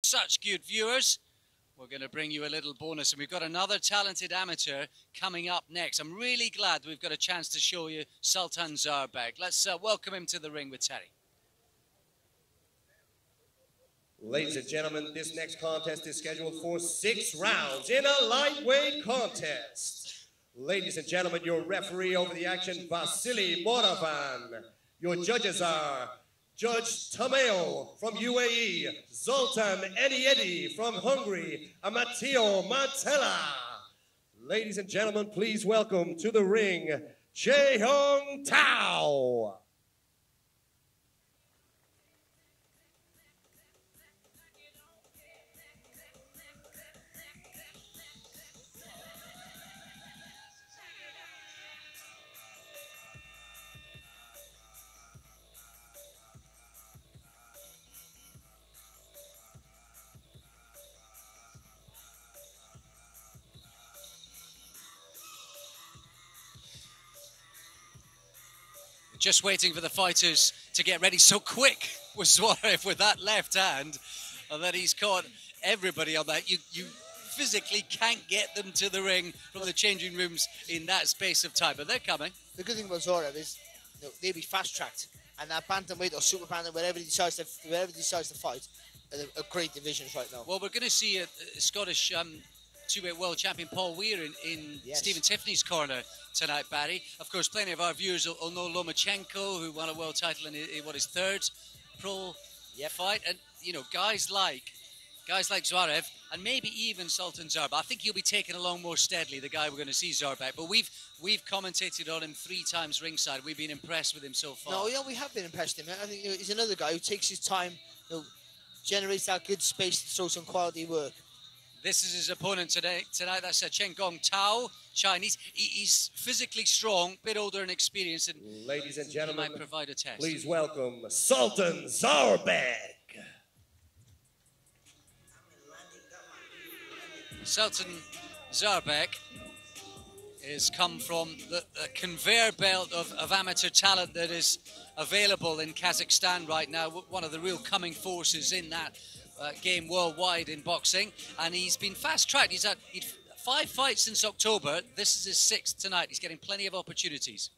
such good viewers, we're going to bring you a little bonus, and we've got another talented amateur coming up next. I'm really glad we've got a chance to show you Sultan Zaurbek. Let's welcome him to the ring with Terry. Ladies and gentlemen, this next contest is scheduled for 6 rounds in a lightweight contest. Ladies and gentlemen, your referee over the action, Vasily Moravan. Your judges are Judge Tameo from UAE, Zoltan Eniedi from Hungary, and Matteo Mantella. Ladies and gentlemen, please welcome to the ring, Cheng Tao. Just waiting for the fighters to get ready. So quick was Zverev with that left hand that he's caught everybody on that. You physically can't get them to the ring from the changing rooms in that space of time, but they're coming. The good thing about Zverev is they'll be fast-tracked, and that bantamweight or super bantamweight, wherever he decides to fight, are great divisions right now. Well, we're going to see a Scottish two-weight world champion Paul Weir in Yes. Stephen Tiffany's corner tonight, Barry. Of course, plenty of our viewers will know Lomachenko, who won a world title in his third pro fight. And, you know, guys like Zverev, and maybe even Sultan Zaurbek. I think he'll be taken along more steadily, the guy we're going to see, Zaurbek. But we've commentated on him 3 times ringside. We've been impressed with him so far. No, yeah, we have been impressed with him. I think he's another guy who takes his time, generates that good space to throw some quality work. This is his opponent tonight. That's Chenghong Tao, Chinese. He's physically strong, bit older and experienced, and ladies and gentlemen, he might provide a test. Please welcome Sultan Zaurbek. Sultan Zaurbek has come from the conveyor belt of amateur talent that is available in Kazakhstan right now. One of the real coming forces in that game worldwide in boxing, and he's been fast-tracked. He's had 5 fights since October. This is his 6th tonight. He's getting plenty of opportunities.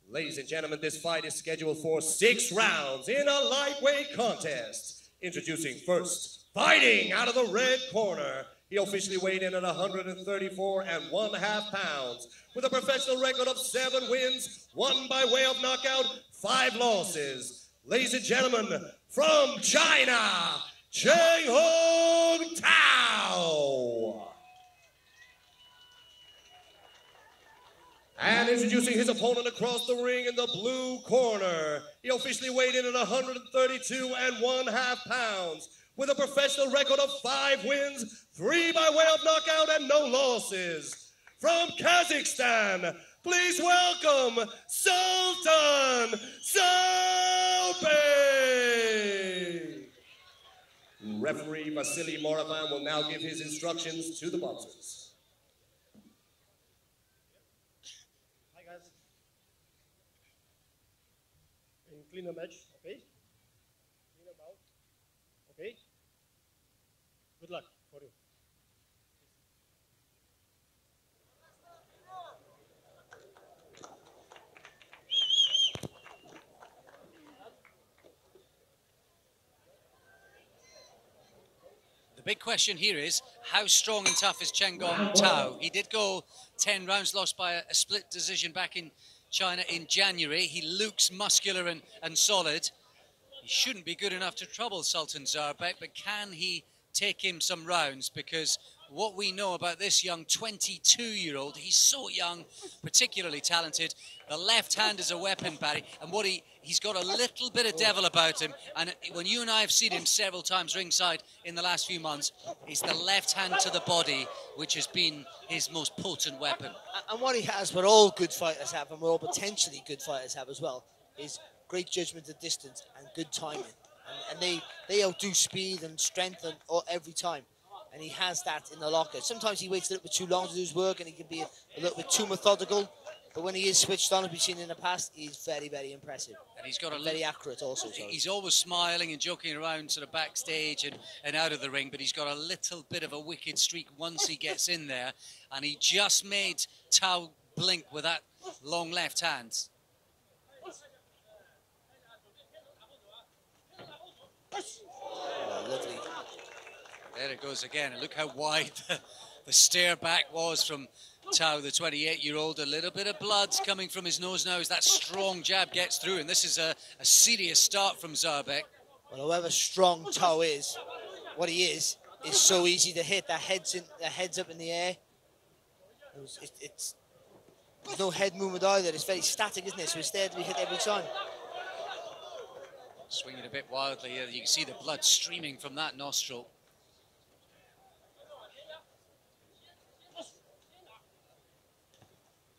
Ladies and gentlemen, this fight is scheduled for 6 rounds in a lightweight contest. Introducing first, fighting out of the red corner. He officially weighed in at 134.5 pounds with a professional record of 7 wins, 1 by way of knockout, 5 losses. Ladies and gentlemen, from China, Chenghong Tao. And introducing his opponent across the ring in the blue corner. He officially weighed in at 132.5 pounds with a professional record of 5 wins, 3 by way of knockout, and no losses. From Kazakhstan, please welcome Sultan Zaurbek. Referee Vasily Moravan will now give his instructions to the boxers. Hi guys. Clean the match, okay? Clean them out, okay? Good luck for you. The big question here is, how strong and tough is Chenghong Tao? He did go 10 rounds, lost by a split decision back in China in January. He looks muscular and solid. He shouldn't be good enough to trouble Sultan Zaurbek, but can he take him some rounds? Because what we know about this young 22-year-old, he's so young, particularly talented. The left hand is a weapon, Barry, and what he's got a little bit of devil about him. And when you and I have seen him several times ringside in the last few months, it's the left hand to the body which has been his most potent weapon. And what he has, what all good fighters have, and what all potentially good fighters have as well, is great judgment of distance and good timing. And they outdo speed and strength every time. And he has that in the locker. Sometimes he waits a little bit too long to do his work, and he can be a little bit too methodical. But when he is switched on, as we've seen in the past, he's very, very impressive. And he's got a very accurate also. Sorry. He's always smiling and joking around sort of backstage and out of the ring, but he's got a little bit of a wicked streak once he gets in there. And he just made Tao blink with that long left hand. Oh, lovely. There it goes again. And look how wide the stare back was from Tao, the 28-year-old. A little bit of blood coming from his nose now as that strong jab gets through. And this is a serious start from Zaurbek. Well, however strong Tao is, what he is so easy to hit. The head's up in the air. There's no head movement either. It's very static, isn't it? So it's there to be hit every time. Swinging a bit wildly. You can see the blood streaming from that nostril.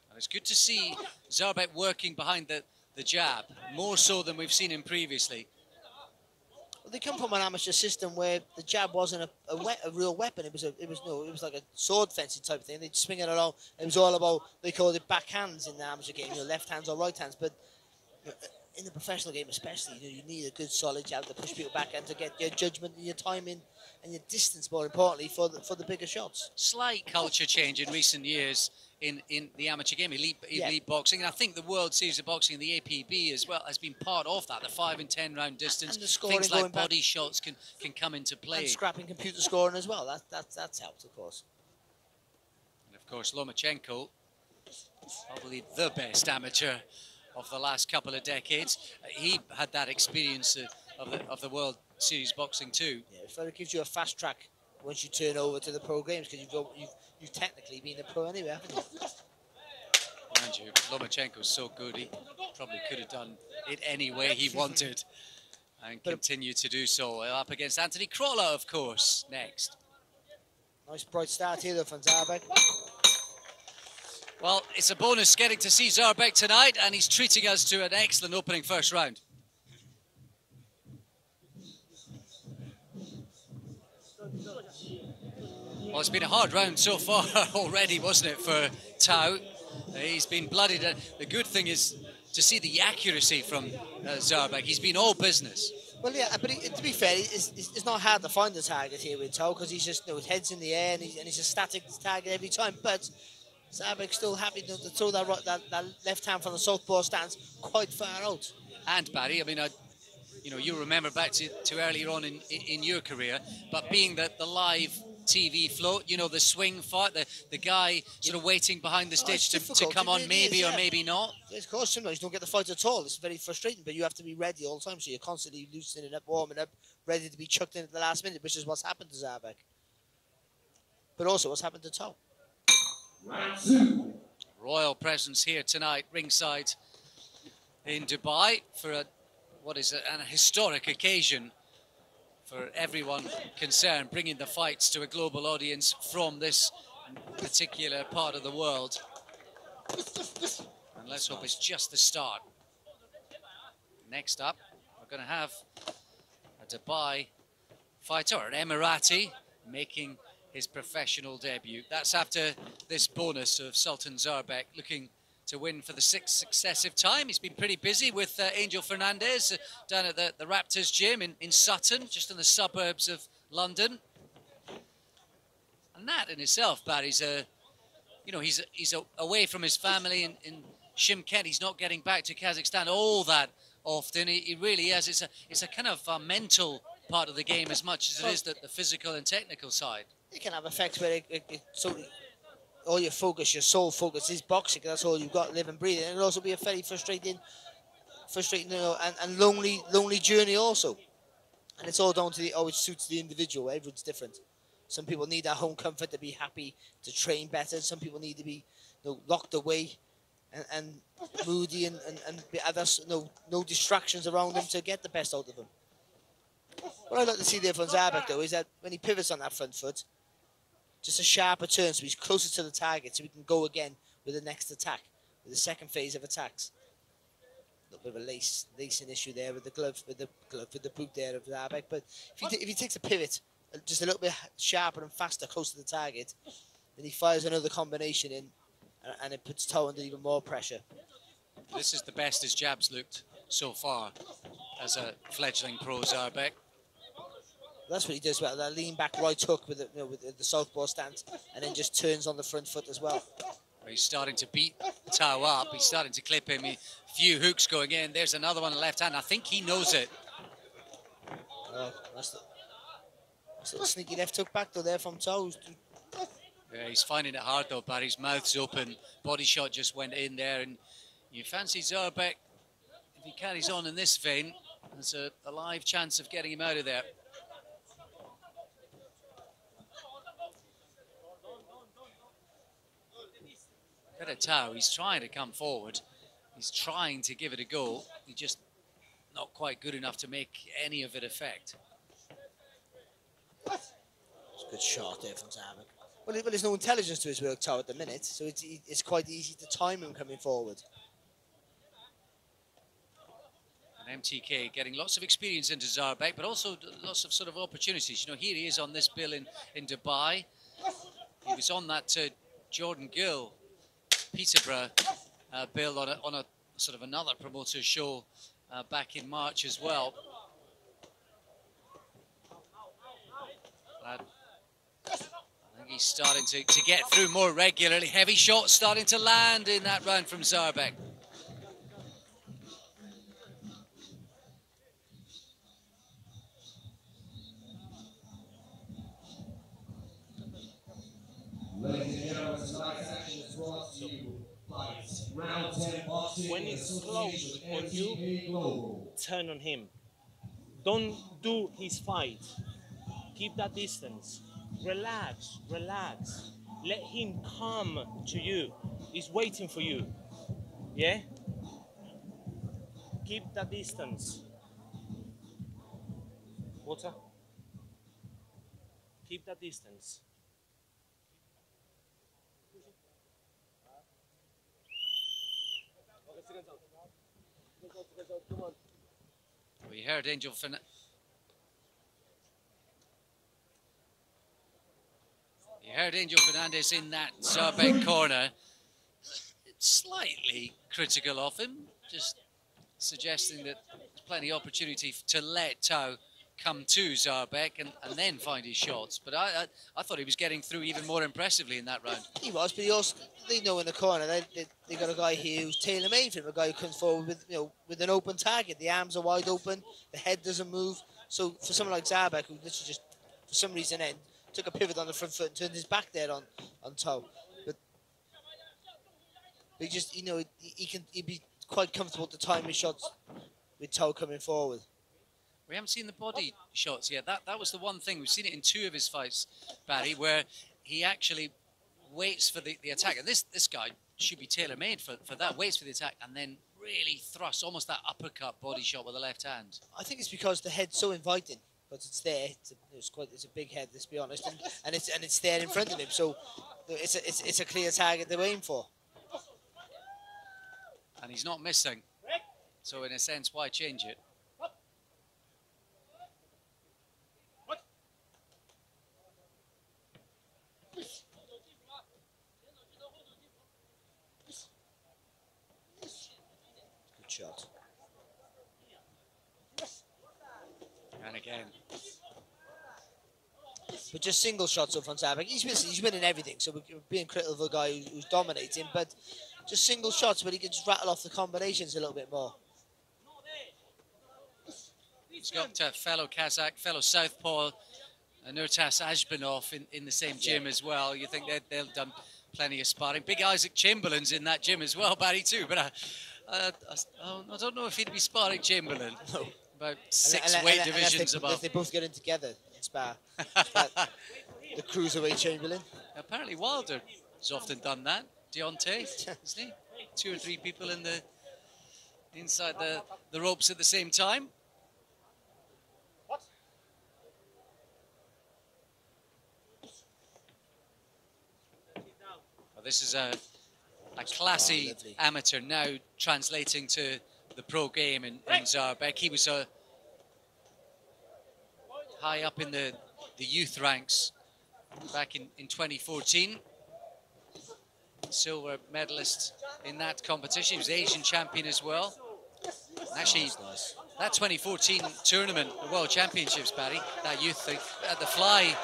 And it's good to see Zaurbek working behind the jab, more so than we've seen him previously. Well, they come from an amateur system where the jab wasn't a real weapon. It was like a sword fencing type of thing. They'd swing it along. It was all about, they called it backhands in the amateur game, left hands or right hands. But in the professional game especially, you need a good solid jab to push people back and to get your judgment and your timing and your distance, more importantly, for the bigger shots. Slight culture change in recent years in the amateur game, elite boxing. And I think the World Series of Boxing and the APB as well has been part of that, the 5 and 10 round distance. And the scoring, things like body shots can come into play. And scrapping computer scoring as well. That's helped, of course. And of course, Lomachenko, probably the best amateur of the last couple of decades. He had that experience of the World Series Boxing too. Yeah, it gives you a fast track once you turn over to the pro games, because you've technically been a pro anyway, haven't you? Mind you, Lomachenko's so good, he probably could have done it any way he wanted and continue to do so. Up against Anthony Crawler, of course, next. Nice bright start here though from Zaurbek. Well, it's a bonus getting to see Zaurbek tonight, and he's treating us to an excellent opening first round. Well, it's been a hard round so far already, wasn't it, for Tao? He's been bloodied. The good thing is to see the accuracy from Zaurbek. He's been all business. Well, yeah, but to be fair, it's not hard to find the target here with Tao, because he's just, his head's in the air and he's a static target every time. But Zaurbeck's still happy to throw that left hand from the southpaw stance quite far out. And Barry, I mean, you remember back to earlier on in your career, but being the live TV float, the swing fight, the guy sort of waiting behind the stage to come on, maybe or maybe not. Of course, sometimes you don't get the fight at all. It's very frustrating, but you have to be ready all the time, so you're constantly loosening up, warming up, ready to be chucked in at the last minute, which is what's happened to Zaurbek. But also what's happened to Tao. Royal presence here tonight, ringside in Dubai for what is an historic occasion for everyone concerned, bringing the fights to a global audience from this particular part of the world. And let's hope it's just the start. Next up, we're going to have a Dubai fighter, an Emirati, making his professional debut. That's after this bonus of Sultan Zaurbek, looking to win for the 6th successive time. He's been pretty busy with Angel Fernandez down at the Raptors gym in Sutton, just in the suburbs of London. And that in itself, Barry's he's away from his family in Shymkent. He's not getting back to Kazakhstan all that often. He really is. It's a kind of mental part of the game as much as it is the physical and technical side. It can have effects where all your focus, your sole focus is boxing. That's all you've got, live and breathe. And it'll also be a very frustrating, and lonely journey also. And it's all down to how it suits the individual. Everyone's different. Some people need that home comfort to be happy, to train better. Some people need to be locked away and moody and others, no distractions around them to get the best out of them. What I'd like to see there from Zaurbek, though, is that when he pivots on that front foot, just a sharper turn so he's closer to the target so he can go again with the next attack, with the second phase of attacks. A little bit of a lacing issue there with the glove, with the boot there of Zaurbek. But if he takes a pivot just a little bit sharper and faster, close to the target, then he fires another combination in. and it puts Tao under even more pressure. This is the best his jabs looked so far as a fledgling pro, Zaurbek. That's what he does well, that lean back right hook with with the southpaw stance, and then just turns on the front foot as well. He's starting to beat Tao up. He's starting to clip him. A few hooks going in. There's another one on the left hand. I think he knows it. Oh, that's a little sneaky left hook back though there from Tao. Yeah, he's finding it hard though, Barry. His mouth's open. Body shot just went in there. And you fancy Zaurbek, if he carries on in this vein, there's a live chance of getting him out of there. Look at Tao, he's trying to come forward. He's trying to give it a go. He's just not quite good enough to make any of it effect. It's a good shot there from Zaurbek. Well, there's no intelligence to his work, Tao, at the minute, so it's quite easy to time him coming forward. And MTK getting lots of experience into Zaurbek, but also lots of sort of opportunities. You know, here he is on this bill in Dubai. He was on that Jordan Gill Peterborough bill on a sort of another promoter show back in March as well. I think he's starting to get through more regularly. Heavy shots starting to land in that round from Zaurbek. Ladies and gentlemen, tonight's action is brought to you by Round 10 Boxing. When it's close on you, turn on him. Don't do his fight. Keep that distance. Relax, relax. Let him come to you. He's waiting for you. Yeah? Keep that distance. Water? Keep that distance. We heard Angel Fernandez in that Zaurbek corner. It's slightly critical of him, just suggesting that there's plenty of opportunity to let Tao come to Zaurbek and then find his shots. But I thought he was getting through even more impressively in that round. He was, but he also, they know in the corner they got a guy here who's tailor-made for him, a guy who comes forward with with an open target. The arms are wide open, the head doesn't move. So for someone like Zaurbek, who literally just for some reason then took a pivot on the front foot and turned his back there on Tao, but he just he'd be quite comfortable to time his shots with Tao coming forward. We haven't seen the body shots yet. That was the one thing. We've seen it in two of his fights, Barry, where he actually waits for the attack. And this guy should be tailor-made for that. Waits for the attack and then really thrusts, almost that uppercut body shot with the left hand. I think it's because the head's so inviting, but it's there. It's a big head, let's be honest, and it's there in front of him. So it's a clear target to aim for. And he's not missing. So in a sense, why change it? Shot. And again. But just single shots up from Zaurbek. He's winning everything, so we're being critical of a guy who's dominating, but just single shots where he can just rattle off the combinations a little bit more. He's got fellow Kazakh, fellow Southpaw, Nurtas Ajbanov in the same gym as well. You think they've done plenty of sparring. Big Isaac Chamberlain's in that gym as well, Barry, too, but I don't know if he'd be sparring Chamberlain. No. About six weight divisions above. They both get in together in spar. The cruiserweight Chamberlain. Apparently Wilder has often done that. Deontay, isn't he? 2 or 3 people inside the ropes at the same time. Well, this is a classy amateur now translating to the pro game in Zaurbek. He was high up in the youth ranks back in 2014. silver medalist in that competition. He was Asian champion as well. And actually, that 2014 tournament, the World Championships, Barry, that youth thing, the fly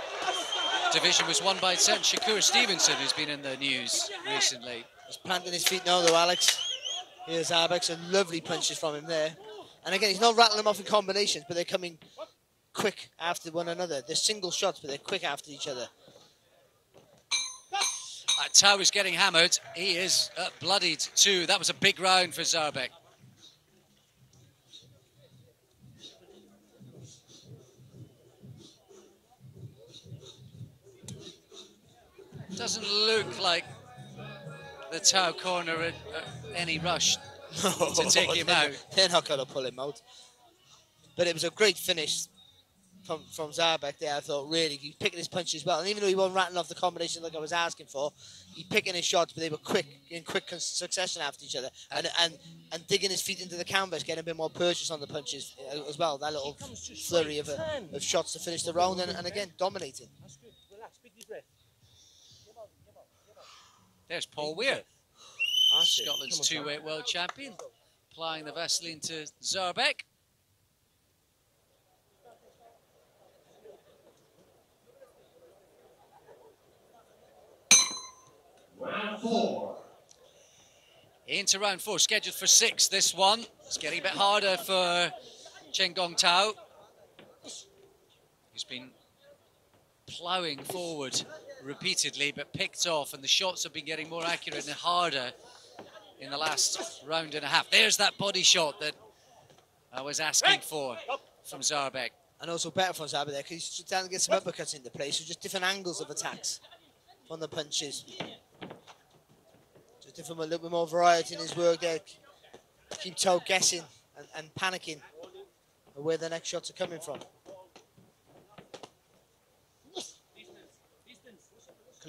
division was won by certain Shakur Stevenson, who's been in the news recently. He's planting his feet now, though, Alex. Here's Zaurbeck, some lovely punches from him there. And again, he's not rattling them off in combinations, but they're coming quick after one another. They're single shots, but they're quick after each other. Tao is getting hammered. He is bloodied too. That was a big round for Zaurbeck. Doesn't look like the Tao corner at any rush to take him out. They're not going to pull him out. But it was a great finish from Zaurbeck there. I thought, really, he picking his punches well. And even though he wasn't rattling off the combination like I was asking for, he picking his shots, but they were quick, in quick succession after each other. And digging his feet into the canvas, getting a bit more purchase on the punches as well. That little flurry of shots to finish the round, and again, dominating. That's good. Relax, big deep breath. There's Paul Weir, That's Scotland's two-weight world champion, applying the Vaseline to Zaurbeck. Round 4. Into round 4, scheduled for 6. This one, it's getting a bit harder for Chenghong Tao. He's been ploughing forward repeatedly, but picked off, and the shots have been getting more accurate and harder in the last round and a half. There's that body shot that I was asking for from Zaurbeck. And also better from Zaurbeck there, because he's starting to get some uppercuts into place, so just different angles of attacks on the punches. Just different, a little bit more variety in his work there. Keep Tao guessing and panicking where the next shots are coming from.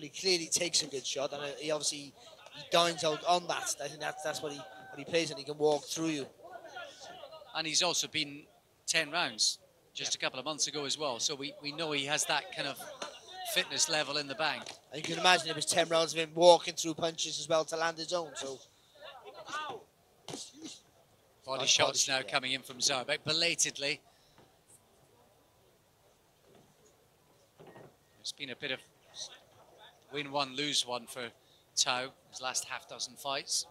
He clearly takes a good shot, and he obviously dines out on that. I think that's what he plays, and he can walk through you. And he's also been 10 rounds just a couple of months ago as well, so we know he has that kind of fitness level in the bank. And you can imagine it was 10 rounds of him walking through punches as well to land his own. So body shots now coming in from Zaurbeck belatedly. It's been a bit of win one, lose one for Tao, his last half dozen fights.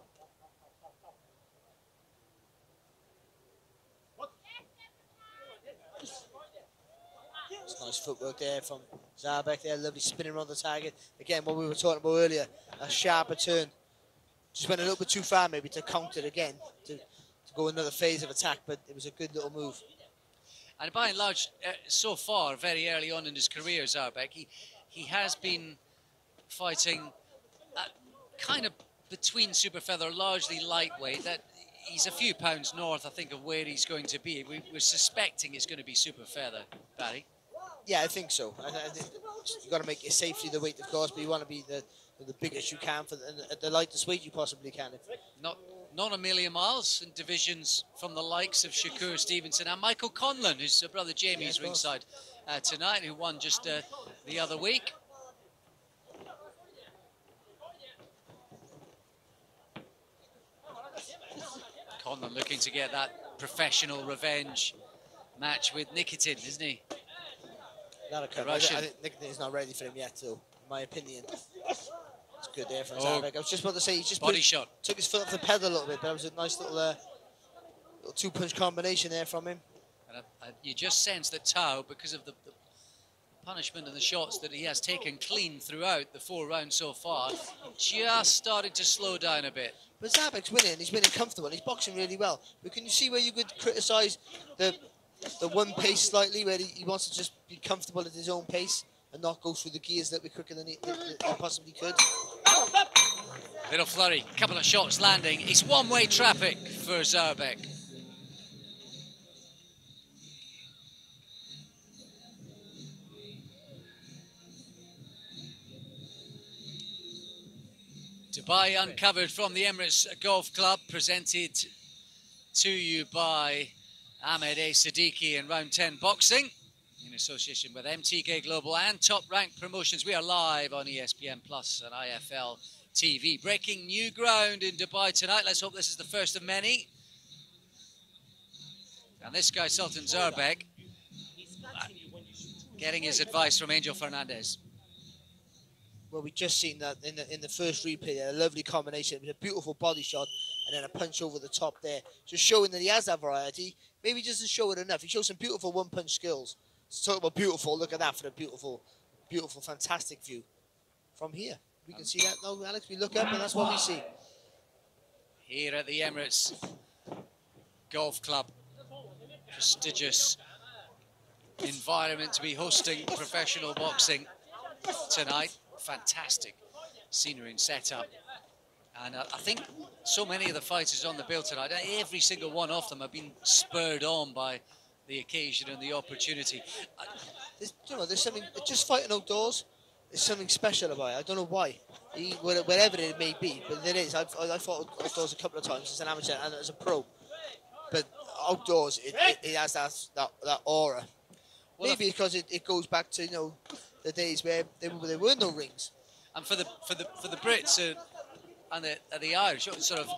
It's nice footwork there from Zaurbeck there, lovely spinning around the target. Again, what we were talking about earlier, a sharper turn. Just went a little bit too far maybe to counter again, to go another phase of attack, but it was a good little move. And by and large, so far, very early on in his career, Zaurbeck, he has been fighting kind of between super feather, largely lightweight. That he's a few pounds north, I think, of where he's going to be. We're suspecting it's going to be super feather, Barry. Yeah, I think so. I think you've got to make your safety the weight, of course, but you want to be the biggest you can for the lightest weight you possibly can. Not a million miles in divisions from the likes of Shakur Stevenson and Michael Conlon, whose brother Jamie's ringside tonight, who won just the other week. Conlon looking to get that professional revenge match with Nikitin, isn't he? Not a cut. I think Nikitin's not ready for him yet, so in my opinion. It's good there for Zaurbeck. I was just about to say, he just took his foot off the pedal a little bit, but it was a nice little two-punch combination there from him. And you just sense that Tao, because of the punishment and the shots that he has taken clean throughout the 4 rounds so far, just started to slow down a bit. But Zaurbeck's winning, he's winning comfortable, he's boxing really well. But can you see where you could criticise the one pace slightly, where he wants to just be comfortable at his own pace and not go through the gears a little bit quicker than he possibly could? Little flurry, couple of shots landing. It's one-way traffic for Zaurbeck. Dubai Uncovered from the Emirates Golf Club, presented to you by Ahmed A. Siddiqui and Round 10 Boxing, in association with MTK Global and Top Rank Promotions. We are live on ESPN Plus and IFL TV. Breaking new ground in Dubai tonight. Let's hope this is the first of many. And this guy, Sultan Zaurbek, getting his advice from Angel Fernandez. Well, we just seen that in the first replay, a lovely combination. It was a beautiful body shot and then a punch over the top there. Just showing that he has that variety. Maybe he doesn't show it enough. He shows some beautiful one-punch skills. Let's talk about beautiful. Look at that for the beautiful, beautiful, fantastic view from here. We can see that now, Alex. We look up and that's what we see. Here at the Emirates Golf Club. Prestigious environment to be hosting professional boxing tonight. Fantastic scenery and setup. And I think so many of the fighters on the bill tonight, every single one of them have been spurred on by the occasion and the opportunity. There's something, just fighting outdoors, there's something special about it. I don't know why, wherever it may be, but there is. I fought outdoors a couple of times as an amateur and as a pro. But outdoors, it has that aura. Well, maybe because it goes back to the days where there were no rings. And for the Brits and the Irish, sort of,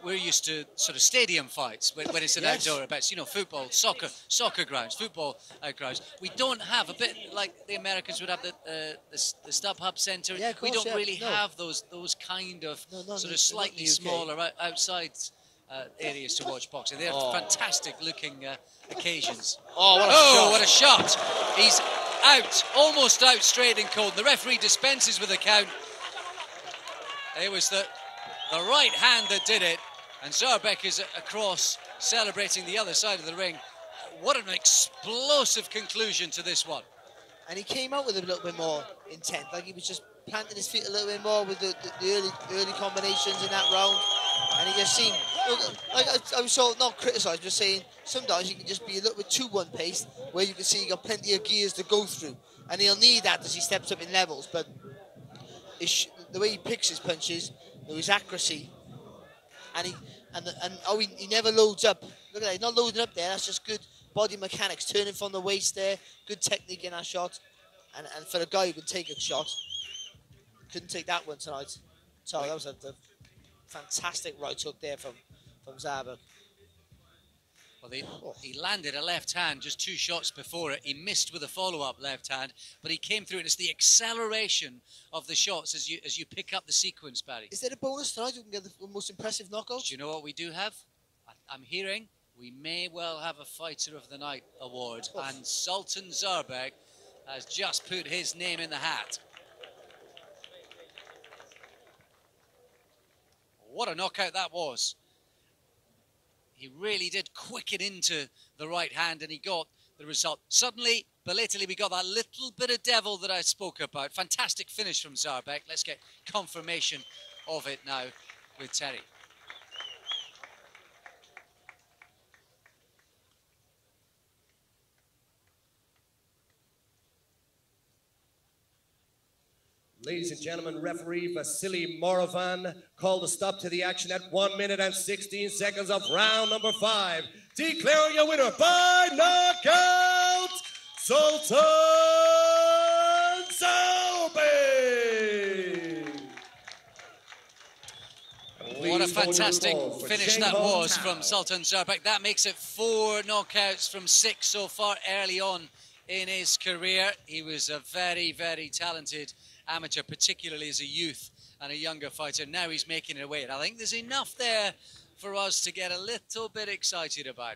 we're used to sort of stadium fights when it's an outdoor event. Football, soccer grounds, football grounds. We don't have a bit like the Americans would have the StubHub Centre. Yeah, of course, we don't really have those kind of sort of slightly smaller outside areas to watch boxing. They're fantastic looking occasions. What a shot! He's out, almost out, straight and cold. The referee dispenses with the count. It was the right hand that did it, and Zaurbek is across, celebrating the other side of the ring. What an explosive conclusion to this one. And he came out with a little bit more intent, like he was just planting his feet a little bit more with the early combinations in that round. And he just seemed, like I was sort of not criticised, just saying sometimes you can just be a little bit too one-paced, where you can see you got plenty of gears to go through, and he'll need that as he steps up in levels. But the way he picks his punches, his accuracy, and he never loads up. Look at that, he's not loading up there. That's just good body mechanics, turning from the waist there, good technique in that shot, and for a guy who can take a shot, couldn't take that one tonight. So that was a fantastic right hook there from Zaurbek. Well, he landed a left hand just 2 shots before it. He missed with a follow-up left hand, but he came through, and it's the acceleration of the shots as you pick up the sequence, Barry. Is there a bonus tonight? We can get the most impressive knockout? Do you know what we do have? I'm hearing we may well have a Fighter of the Night award, and Sultan Zaurbek has just put his name in the hat. What a knockout that was. He really did quicken into the right hand, and he got the result. Suddenly, belatedly, we got that little bit of devil that I spoke about. Fantastic finish from Zaurbek. Let's get confirmation of it now with Terry. Ladies and gentlemen, referee Vasily Moravan called a stop to the action at 1 minute and 16 seconds of round number 5. Declaring your winner by knockout, Sultan Zaurbek. What a fantastic finish that was from Sultan Zaurbek. That makes it 4 knockouts from 6 so far early on in his career. He was a very, very talented amateur, particularly as a youth and a younger fighter. Now he's making it away. And I think there's enough there for us to get a little bit excited about.